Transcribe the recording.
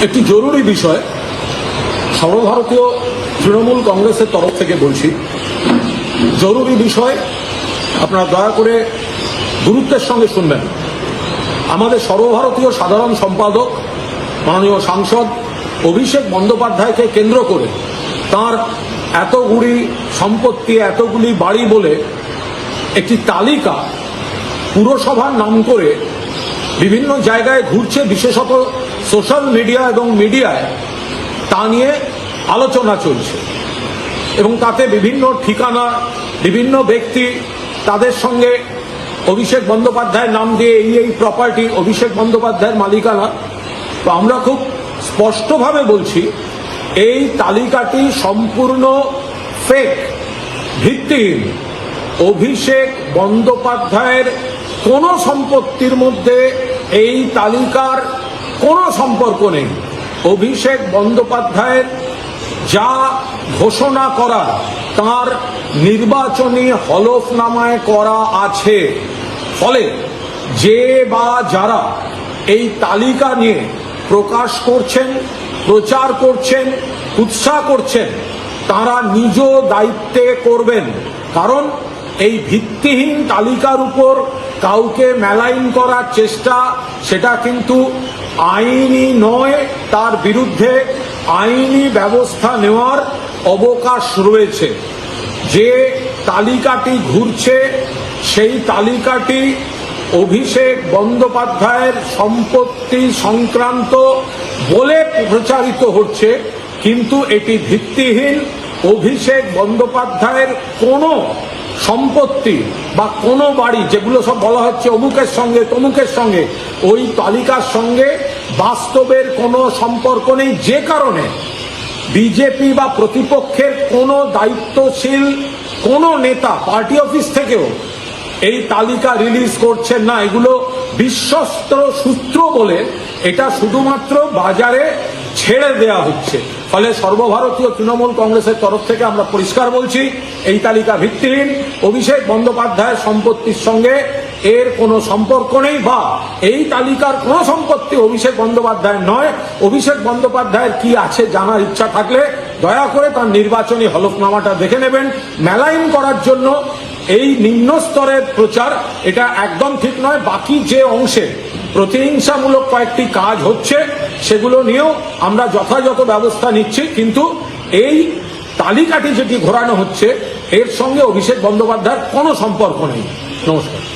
একটি জরুরি বিষয় সর্বভারতীয় তৃণমূল কংগ্রেসের তরফ থেকে বলছি। জরুরি বিষয়, আপনারা দয়া করে গুরুত্বের সঙ্গে শুনবেন। আমাদের সর্বভারতীয় সাধারণ সম্পাদক মাননীয় সাংসদ অভিষেক বন্দ্যোপাধ্যায়কে কেন্দ্র করে তার এতগুলি সম্পত্তি, এতগুলি বাড়ি বলে একটি তালিকা পুরসভার নাম করে বিভিন্ন জায়গায় ঘুরছে, বিশেষত সোশ্যাল মিডিয়া এবং মিডিয়ায় তা নিয়ে আলোচনা চলছে এবং তাতে বিভিন্ন ঠিকানা, বিভিন্ন ব্যক্তি তাদের সঙ্গে অভিষেক বন্দ্যোপাধ্যায়ের নাম দিয়ে এই প্রপার্টি অভিষেক বন্দ্যোপাধ্যায়ের মালিকানা। তো আমরা খুব স্পষ্টভাবে বলছি, এই তালিকাটি সম্পূর্ণ ফেক, ভিত্তিহীন। অভিষেক বন্দ্যোপাধ্যায়ের কোনো সম্পত্তির মধ্যে এই তালিকার কোনো সম্পর্ক নেই। অভিষেক বন্দ্যোপাধ্যায়ের যা ঘোষণা করা তার নির্বাচনী হলফনামায় করা আছে। ফলে যে বা যারা এই তালিকা নিয়ে প্রকাশ করছেন, প্রচার করছেন, উৎসাহ করছেন, তারা নিজ দায়িত্বে করবেন। কারণ এই ভিত্তিহীন তালিকার উপর কাউকে মেলাইন করার চেষ্টা, সেটা কিন্তু আইনি নয়। তার বিরুদ্ধে আইনি ব্যবস্থা নেওয়ার অবকাশ রয়েছে। যে তালিকাটি ঘুরছে সেই তালিকাটি অভিষেক বন্দ্যোপাধ্যায়ের সম্পত্তি সংক্রান্ত বলে প্রচারিত হচ্ছে, কিন্তু এটি ভিত্তিহীন। অভিষেক বন্দ্যোপাধ্যায়ের কোনো সম্পত্তি বা কোনো বাড়ি, যেগুলো সব বলা হচ্ছে অমুকের সঙ্গে তমুকের সঙ্গে, ওই তালিকার সঙ্গে বাস্তবের কোনো সম্পর্ক নেই। যে কারণে বিজেপি বা প্রতিপক্ষের কোনো দায়িত্বশীল কোনো নেতা পার্টি অফিস থেকেও এই তালিকা রিলিজ করছেন না। এগুলো বিশ্বস্ত সূত্র বলে এটা শুধুমাত্র বাজারে ছেড়ে দেয়া হচ্ছে। ফলে সর্বভারতীয় তৃণমূল কংগ্রেসের তরফ থেকে আমরা পরিষ্কার বলছি, এই তালিকা ভিত্তিহীন। অভিষেক বন্দ্যোপাধ্যায়ের সম্পত্তির সঙ্গে এর কোনো সম্পর্ক নেই, বা এই তালিকার কোনো সম্পত্তি অভিষেক বন্দ্যোপাধ্যায়ের নয়। অভিষেক বন্দ্যোপাধ্যায়ের কি আছে জানার ইচ্ছা থাকলে দয়া করে তার নির্বাচনী হলফনামাটা দেখে নেবেন। মেলাইন করার জন্য এই নিম্ন স্তরের প্রচার, এটা একদম ঠিক নয়। বাকি যে অংশে প্রতিহিংসামূলক কয়েকটি কাজ হচ্ছে সেগুলো নিয়েও আমরা যথাযথ ব্যবস্থা নিচ্ছি, কিন্তু এই তালিকাটি যেটি ঘোরানো হচ্ছে এর সঙ্গে অভিষেক বন্দ্যোপাধ্যায়ের কোনো সম্পর্ক নেই। নমস্কার।